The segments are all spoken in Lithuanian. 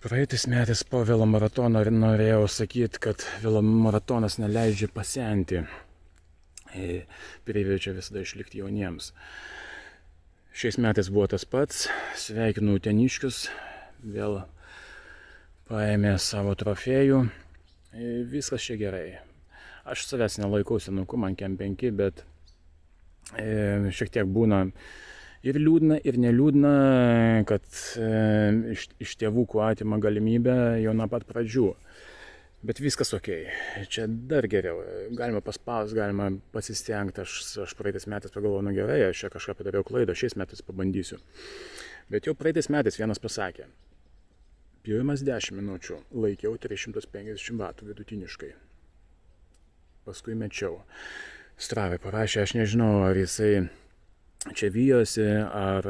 Praeitais metais po velomaratono norėjau sakyti, kad velomaratonas neleidžia pasenti, priverčia visada išlikti jauniems. Šiais metais buvo tas pats, sveikinu uteniškius, vėl paėmė savo trofėjų, viskas čia gerai. Aš savęs nelaikau senuku, man kem 5, bet šiek tiek būna ir liūdna, ir neliūdna, kad iš tėvų atima galimybę jau nuo pat pradžių. Bet viskas okei. Čia dar geriau. Galima paspausti, galima pasistengti. Aš praeitais metais pagalvojau, gerai, aš čia kažką padariau klaidą, šiais metais pabandysiu. Bet jau praeitais metais vienas pasakė, pirmas 10 minučių laikiau 350 vatų vidutiniškai. Paskui mečiau. Stravai parašė, aš nežinau, ar jisai čia vijosi, ar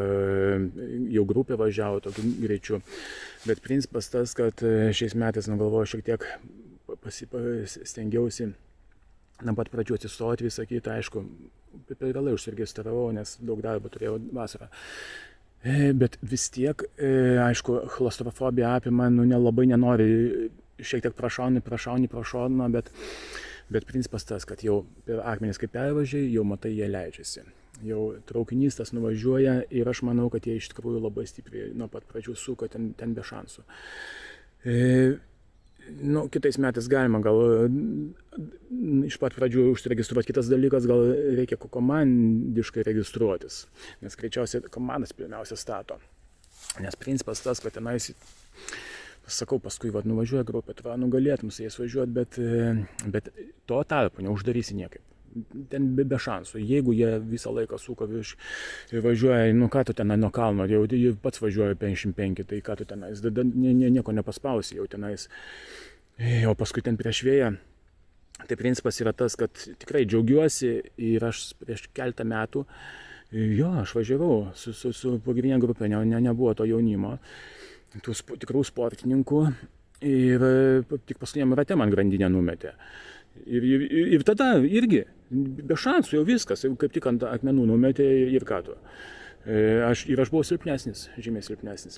jau grupė važiavo tokiu greičiu. Bet principas tas, kad šiais metais nugalvoju šiek tiek stengiausi nuo pat pradžių atsistoti, visą kitą, aišku, per vėlai užsiregistravau, nes daug darbo turėjau vasarą. Bet vis tiek, aišku, klaustrofobija apima, nelabai nenori, šiek tiek prašauni pro šoną, bet principas tas, kad jau per akmenis kaip pervažiai, jau matai, jie leidžiasi. Jau traukinys tas nuvažiuoja ir aš manau, kad jie iš tikrųjų labai stipriai nuo pat pradžių suka ten be šansų. Kitais metais galima gal iš pat pradžių užsiregistruoti. Kitas dalykas, gal reikia komandiškai registruotis, nes greičiausiai komandas pirmiausia stato. Nes principas tas, kad tenais, sakau, paskui nuvažiuoja grupė, galėtum su jais važiuoti, bet to tarpu neuždarysi niekaip. Ten be šansų. Jeigu jie visą laiką suka važiuoja, ką tu tenai nuo kalno, jau pats važiuoja 55, tai ką tu tenais, nieko nepaspausi jau tenais. O paskui ten prieš vėją. Tai principas yra tas, kad tikrai džiaugiuosi ir aš prieš keletą metų, aš važiavau su pagrindinė grupė, nebuvo to jaunimo, tų tikrų sportininkų ir tik paskutiniam rate man grandinę numetė. Ir tada irgi, be šansų jau viskas, jau kaip tik ant akmenų numetė ir ką tu. Aš buvau silpnesnis, žymiai silpnesnis.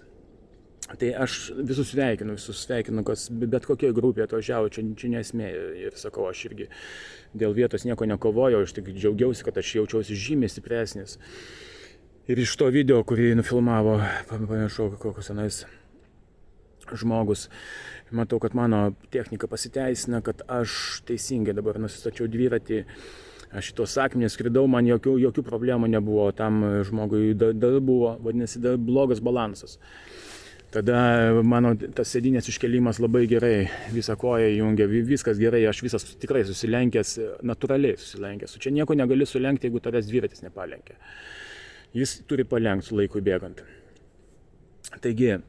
Tai aš visus sveikinu, kas bet kokia grupė atvažiavo, čia nesmė. Ir sakau, aš irgi dėl vietos nieko nekovojau, aš tik džiaugiausi, kad aš jaučiausi žymiai stipresnis. Ir iš to video, kurį nufilmavo, pamiršau, kokios tenais žmogus, matau, kad mano technika pasiteisina, kad aš teisingai dabar nusistačiau dviratį, aš šitos akmenys skridau, man jokių problemų nebuvo, tam žmogui dar buvo, vadinasi, dar blogas balansas. Tada mano tas sėdynės iškelimas labai gerai, visą koją jungia, viskas gerai, aš visas tikrai susilenkęs, natūraliai susilenkęs. Čia nieko negali sulenkti, jeigu tavęs dviratis nepalenkia. Jis turi palenkti su laikui bėgant. Taigi,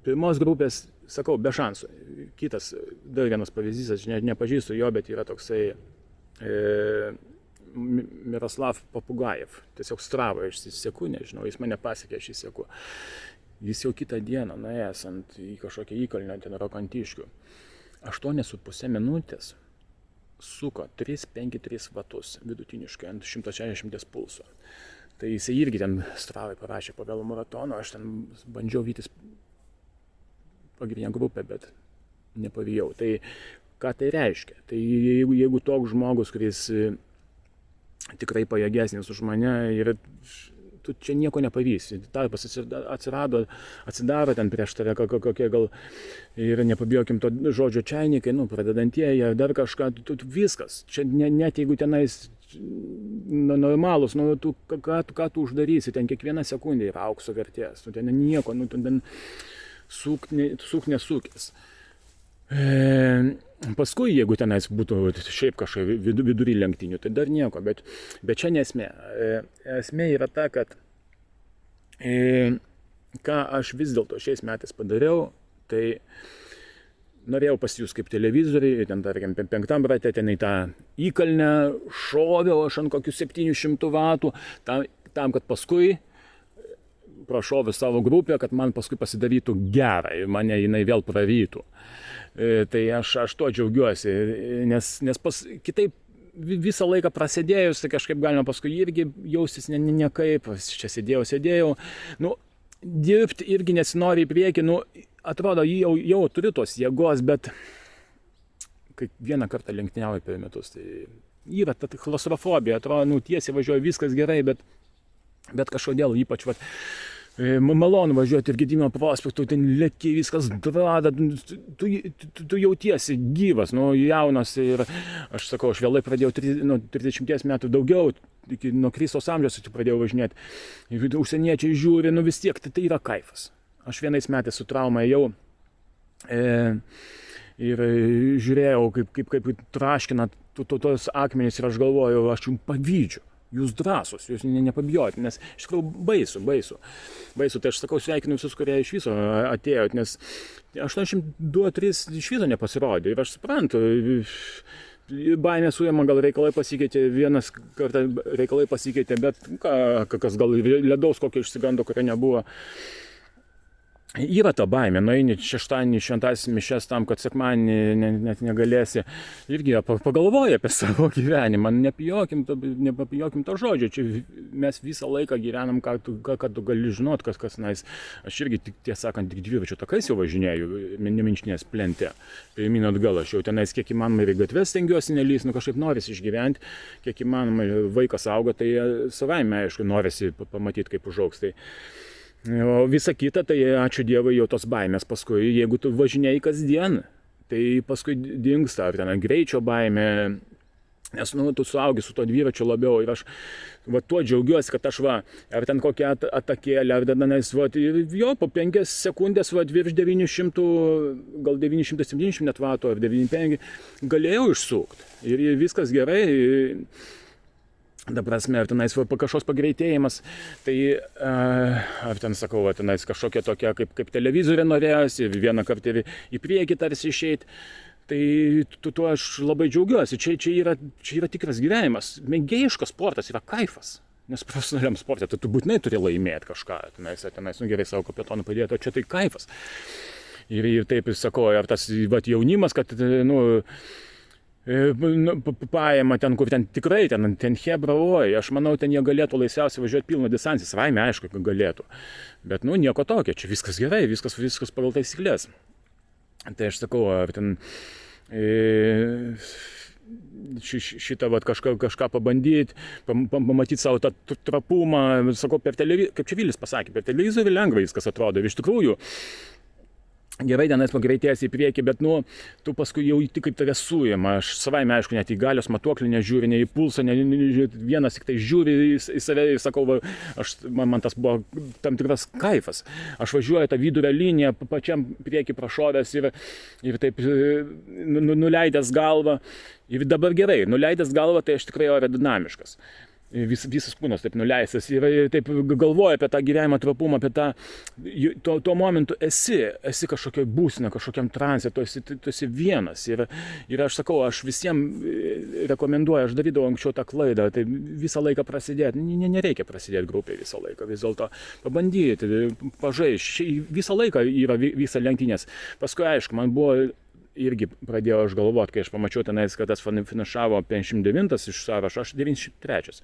pirmos grupės, sakau, be šansų. Kitas, dar vienas pavyzdys, aš nepažįstu jo, bet yra toksai Miroslav Papugajev. Tiesiog Stravo išsiseku, nežinau, jis mane pasiekė, aš įseku. Jis jau kitą dieną nuėjęs į kažkokią įkalnę, ten Rokantiškių. 8,5 minutės suko 3,53 vatus vidutiniškai ant 160 pulso. Tai jisai irgi ten Stravai parašė po velomaratono, aš ten bandžiau vytis pagrindinę grupę, bet nepavijau. Tai ką tai reiškia? Tai jeigu toks žmogus, kuris tikrai pajėgesnis už mane, ir tu čia nieko nepavysi. Tarpas atsidaro ten prieš tave kokie gal, ir nepabijokim to žodžio čainikai, pradedantieji, dar kažką, viskas. Čia net jeigu tenais normalus, ką tu uždarysi, ten kiekvieną sekundę yra aukso vertės, ten nieko, ten suk nesukės. Paskui, jeigu tenais būtų šiaip kažkai vidury lenktynių, tai dar nieko, bet čia nesmė. Esmė yra ta, kad ką aš vis dėlto šiais metais padariau, tai norėjau pasijus kaip televizoriai, ten tarkim 5 rate, ten į tą įkalnę šoviau aš ant kokių 700 vatų, tam, kad paskui prašoviu savo grupę, kad man paskui pasidarytų gerai, mane jinai vėl pravytų. Tai aš tuo džiaugiuosi, nes kitaip visą laiką prasidėjus, tai kažkaip galima paskui irgi jaustis nekaip, čia sėdėjau. dirbti irgi nesinori į priekį, nu, atrodo, jau turi tos jėgos, bet kai vieną kartą lenktyniauji per metus, tai yra ta klaustrofobija, atrodo, nu, tiesiai važiuoja, viskas gerai, bet kažkodėl ypač, vat, malonu važiuoti ir Gedimino prospektu, ten lėki, viskas drada, tu jautiesi gyvas, nu, jaunas ir aš sakau, aš vėlai pradėjau 30 metų daugiau, nuo Kristaus amžiaus pradėjau važinėti, užsieniečiai žiūri, nu vis tiek, tai yra kaifas. Aš vienais metais su trauma ėjau ir žiūrėjau, kaip traškina tos akmenys ir aš galvoju, aš jums pavydžiu. Jūs drąsus, jūs nepabijot, nes iš tikrųjų baisu. Tai aš sakau, sveikinu visus, kurie iš viso atėjot, nes 82-3 iš viso nepasirodė. Ir aš suprantu, baimė suėma, gal reikalai pasikeitė, vienas kartą reikalai pasikeitė, bet kas gal ledaus kokio išsigando, kurio nebuvo. Yra ta baimė, nueini šeštadienį šventasis mišias tam, kad sekmadienį net negalėsi. Irgi pagalvoji apie savo gyvenimą, nepabijokim to žodžio. Čia mes visą laiką gyvenam, ką tu gali žinot, kas nais. Aš irgi, tiesą sakant, tik dviračių takais jau važinėju, neminčinės plente. Pirmyn atgal, aš jau tenais kiek įmanoma ir gatves stengiuosi nelys, nu kažkaip norisi išgyventi, kiek įmanoma vaikas auga, tai savaime, aišku, norisi pamatyti, kaip užaugs. O visa kita, tai ačiū Dievui, jau tos baimės paskui, jeigu tu važinėjai kasdien, tai paskui dingsta, ar ten greičio baimė, nes, nu, tu suaugi su to dviračiu labiau ir aš tuo džiaugiuosi, kad aš ar ten kokią atakėlę, ar tenais, jo, po 5 sekundės, virš 900, gal 970 net vatų, ar 95, galėjau išsukti ir viskas gerai. Ta prasme, ar tenais kažkoks pagreitėjimas, tai ar ten sakau, tenais kažkokia tokia kaip televizorė norėjosi, vieną kartą ir į priekį tarsi išeiti, tai tuo aš labai džiaugiuosi, čia yra tikras gyvenimas, mėgėjiškas sportas yra kaifas, nes profesionaliam sportė tu būtinai turi laimėti kažką, tenais, nu gerai savo kapitonų padėti, o čia tai kaifas. Ir taip sakau, ar tas jaunimas, kad, nu, paėma ten, kur ten tikrai, ten hebra, aš manau, ten jie galėtų laisviausiai važiuoti pilną distanciją, savaime aišku, kad galėtų. Bet, nu, nieko tokio, čia viskas gerai, viskas pagal taisyklės. Tai aš sakau, ar ten šitą kažką pabandyti, pamatyti savo tą trapumą, sakau, per televizorių, kaip čia Vilis pasakė, per televizorių lengva viskas atrodo, ir iš tikrųjų, gerai tenais pagreitėjęs į priekį, bet, nu, tu paskui jau tik kaip tave suima. Aš savaime, aišku, net į galios matuoklį nežiūri, ne į pulsą, vienas tik tai žiūri į save ir sakau, man tas buvo tam tikras kaifas. Aš važiuoju tą vidurio liniją, pačiam priekį prašovęs ir taip nuleidęs galvą. Ir dabar gerai, nuleidęs galvą, tai aš tikrai aerodinamiškas. Visas kūnas taip nuleistas ir taip galvoja apie tą gyvenimo trapumą, apie tuo momentu esi kažkokia būsena, kažkokiam transe, tu esi vienas. Ir aš sakau, aš visiems rekomenduoju, aš darydavau anksčiau tą klaidą, tai visą laiką prasidėti, nereikia prasidėti grupiai visą laiką, vis dėlto pabandyti, pažaisti, visą laiką yra visa lenktynės. Paskui, aišku, man buvo irgi pradėjau aš galvoti, kai aš pamačiau tenais, kad tas finišavo 59 iš sąrašo, aš 93.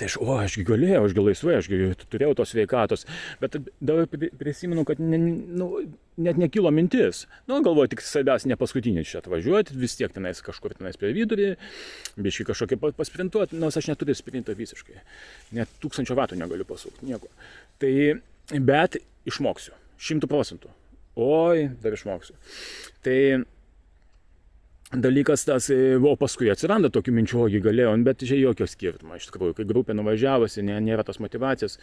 Tai ašgi galėjau, ašgi laisvai, ašgi turėjau tos sveikatos, bet dabar prisimenu, kad net nekilo mintis. Nu, galvoju, tik svarbiausia ne paskutinį čia atvažiuoti, vis tiek tenais kažkur tenais prie vidurį, biškį kažkokį pasprintuoti, nors aš neturiu sprinto visiškai, net 1000 vatų negaliu pasukti, nieko. Tai, bet išmoksiu, 100%. Oi, dar išmoksiu. Tai dalykas tas, o paskui atsiranda tokių minčių, ogi galėjau, bet čia jokio skirtumo. Iš tikrųjų, kai grupė nuvažiavosi, nėra tos motyvacijos.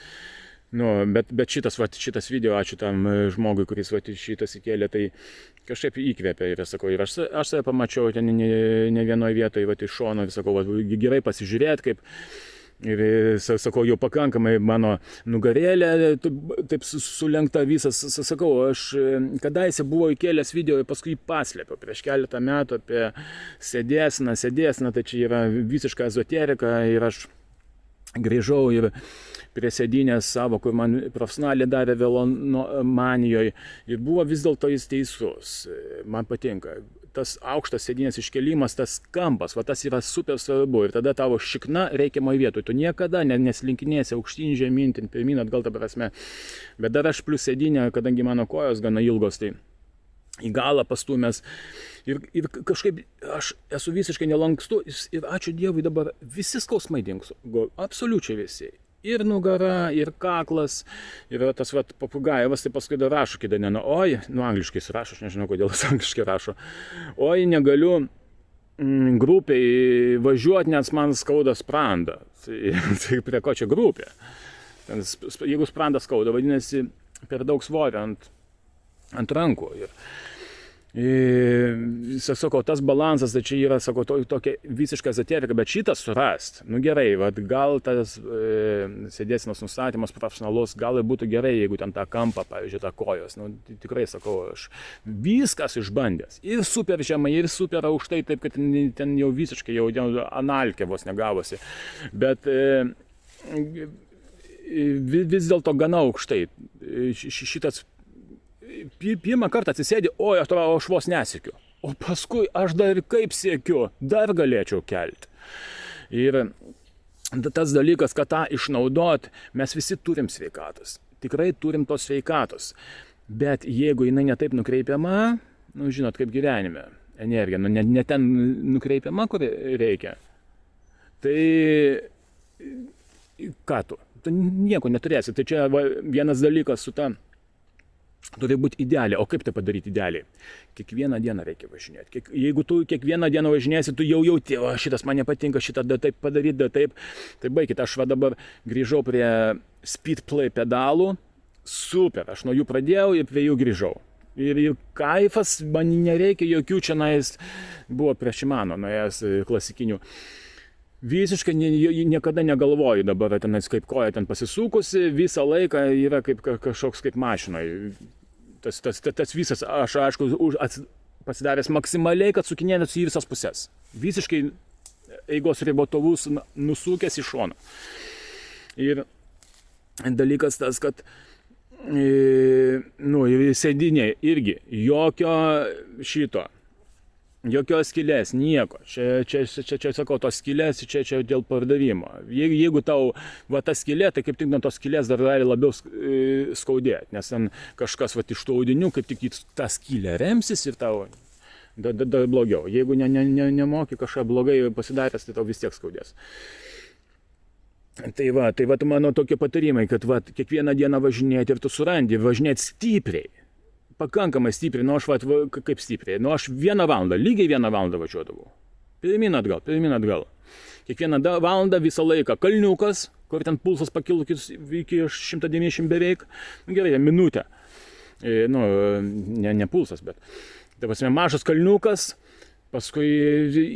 Nu, bet šitas video, ačiū tam žmogui, kuris šitas įkėlė, tai kažkaip įkvėpė ir sakau, ir aš save pamačiau ten ne vienoje vietoje, iš šono, ir sakau, gerai pasižiūrėti, kaip. Ir sakau, jau pakankamai mano nugarėlė, taip sulenkta visas, sakau, aš kadaise buvau įkėlęs video ir paskui paslėpiau prieš keletą metų apie sėdėseną, tai čia yra visiška ezoterika ir aš grįžau ir prie sėdynės savo, kur man profesionaliai davė velomanijoje ir buvo vis dėlto jis teisus, man patinka. tas aukštas sėdynės iškelimas, tas kampas, va tas yra super svarbu. Ir tada tavo šikna reikiamoj vietoj. Tu niekada neslinkinėsi aukštyn, žemyn, pirmyn, atgal, ta prasme. Bet dar aš plius sėdynę, kadangi mano kojos gana ilgos, tai į galą pastumęs. Ir kažkaip aš esu visiškai nelankstu ir ačiū Dievui dabar visi skausmai dingso. Absoliučiai visi. Ir nugara, ir kaklas, ir tas papugajevas, tai paskui dar rašo, kai Danena, oi, angliškai jis rašo, aš nežinau, kodėl jis angliškai rašo, oi, negaliu grupiai važiuoti, nes man skauda sprandą. Tai prie ko čia grupė? Jeigu sprandą skauda, vadinasi, per daug svorio ant rankų. Sakau, tas balansas, tai čia yra, sakau, tokia visiška ezoterika, bet šitas surast, gerai, gal tas sėdėsenos nustatymas profesionalus, gal būtų gerai, jeigu ten tą kampą, pavyzdžiui, tą kojos, tikrai, sakau, aš viskas išbandęs, ir super žemai, ir super aukštai, taip, kad ten jau visiškai jau analkė vos negavosi, bet vis dėlto gana aukštai, šitas pirmą kartą atsisėdė, oi, aš vos nesiekiu. O paskui aš dar kaip siekiu, dar galėčiau kelti. Ir tas dalykas, kad tą išnaudot, mes visi turim sveikatos. Tikrai turim tos sveikatos. Bet jeigu jinai netaip nukreipiama, žinot, kaip gyvenime, energija, ne ten nukreipiama, kur reikia, tai ką tu? Tu nieko neturėsi. Tai čia vienas dalykas su ta turi būti idealiai. O kaip tai padaryti idealiai? Kiekvieną dieną reikia važinėti. Jeigu tu kiekvieną dieną važinėsi, tu jau jauti, o šitas man nepatinka, šitą da taip padaryti, da taip. Tai baigit, aš dabar grįžau prie speed play pedalų. Super, aš nuo jų pradėjau ir prie jų grįžau. Ir kaifas, man nereikia jokių čionais, buvo prie Shimano nuėjęs klasikinių. Visiškai niekada negalvoju dabar, tenais kaip koja ten pasisukusi, visą laiką yra kaip kažkoks kaip mašinai. Tas visas, aš aišku, pasidaręs maksimaliai, kad sukinėtųsi į visas pusės. Visiškai eigos ribotuvus nusukęs į šoną. Ir dalykas tas, kad sėdiniai irgi jokio šito. Jokios skylės, nieko. Čia sakau, tos skylės, čia dėl pardavimo. Jeigu tau ta skylė, tai kaip tik nuo tos skylės dar gali labiau skaudėti, nes ten kažkas iš tų audinių, kaip tik tą skylę remsis ir tau dar blogiau. Jeigu nemoki kažką blogai pasidaręs, tai tau vis tiek skaudės. Tai mano tokie patarimai, kad kiekvieną dieną važinėti ir tu surandi, važinėti stipriai. Pakankamai stipriai, aš kaip stipriai, aš lygiai 1 valandą važiuodavau. Pirmyn atgal. Kiekvieną valandą visą laiką kalniukas, kur ten pulsas pakilo iki 190 beveik, gerai, minutę. Ne pulsas, bet. Tai pasime, mažas kalniukas, paskui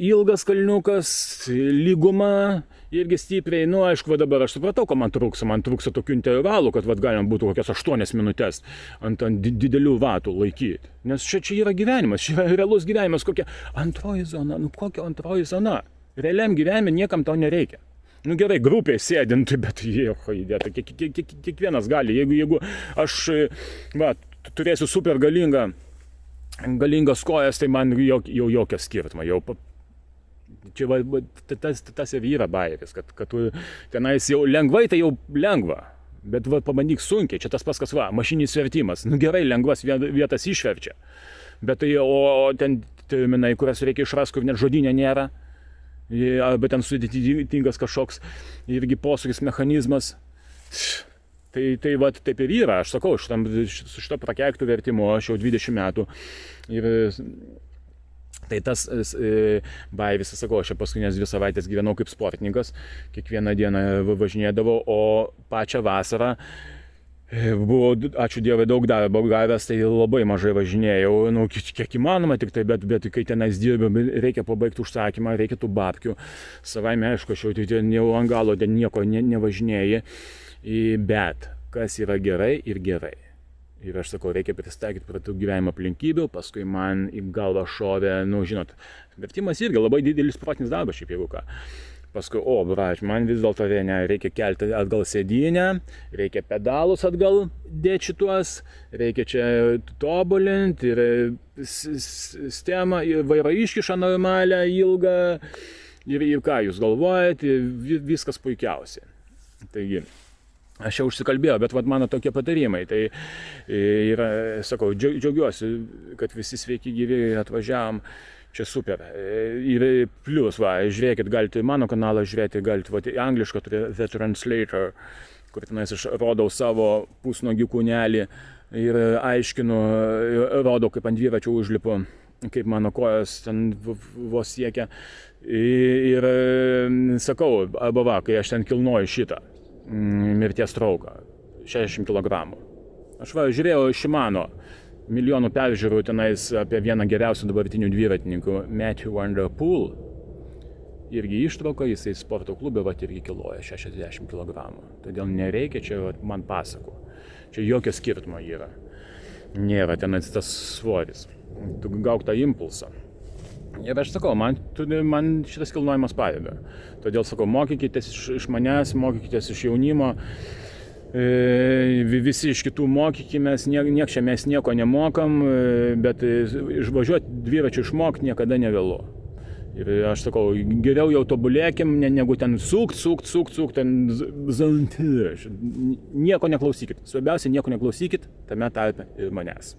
ilgas kalniukas, lyguma irgi stipriai. Aišku, dabar aš supratau, ko man trūksa tokių intervalų, kad galima būtų kokias 8 minutės ant didelių vatų laikyti. Nes čia yra gyvenimas, čia yra realus gyvenimas, kokia antroji zona, kokia antroji zona. Realiam gyvenime niekam to nereikia. Gerai, grupėje sėdinti, bet kiekvienas gali. Jeigu aš turėsiu super galingas kojas, tai man jau jokio skirtumo. Čia tas ir yra bajeris, kad tu tenais jau lengvai, tai jau lengva. Bet pabandyk sunkiai, čia tas pas kas mašininis vertimas. Gerai, lengvas vietas išverčia. Bet tai, o ten terminai, kurias reikia išrasti, kur net žodynė nėra. Bet ten sudėtingas kažkoks irgi posūkis mechanizmas. Tai taip ir yra, aš sakau, su šito prakeiktų vertimu aš jau 20 metų. Ir tai tas baivis, sakau, aš paskutinės 2 savaitės gyvenau kaip sportininkas, kiekvieną dieną važinėdavau, o pačią vasarą buvo, ačiū Dievui, daug darbo gavęs, tai labai mažai važinėjau, kiek įmanoma tik tai, bet kai tenais dirbiu, reikia pabaigti užsakymą, reikia tų babkių. Savaime, aišku, aš jau ant galo nieko nevažinėjai, bet kas yra gerai ir gerai. Ir aš sakau, reikia pristaikyti prie tų gyvenimo aplinkybių, paskui man į galvą šovė, žinot, vertimas irgi labai didelis protinis darbas, šiaip jeigu ką. paskui, brač, man vis dėlto reikia kelti atgal sėdynę, reikia pedalus atgal dėti šituos, reikia čia tobulinti ir sistemą, vairą iškišą normalią, ilgą ir ką jūs galvojate, viskas puikiausiai. Taigi, aš jau užsikalbėjau, bet mano tokie patarimai. Tai yra, sakau, džiaugiuosi, kad visi sveiki gyvi atvažiavom. Čia super. Ir plius, žiūrėkit, galite mano kanalą žiūrėti, galite anglišką The Translator, kur tenais aš rodau savo pusnogį kūnelį ir aiškinu, rodau, kaip ant dviračio užlipu, kaip mano kojos ten vos siekia. Ir sakau, kai aš ten kilnoju šitą mirties trauką, 60 kg. Aš žiūrėjau Shimano. Milijonų peržiūrų tenais apie vieną geriausių dabartinių dviratininkų, Matthew Van Der Poel. Irgi ištrauka, jisai sporto klube irgi kiloja 60 kg. Todėl nereikia čia man pasakų. Čia jokio skirtumo yra. Nėra tenais tas svoris. Tu gauk tą impulsą. Ir aš sakau, man šitas kilnojimas padeda. Todėl sakau, mokykitės iš manęs, mokykitės iš jaunimo. Visi iš kitų mokykimės, čia mes nieko nemokam, bet išvažiuoti dviračių išmokti niekada nevėlu. Ir aš sakau, geriau jau tobulėkim, negu ten sukt, ten nieko neklausykit. Svarbiausia, nieko neklausykit, tame tarpe ir manęs.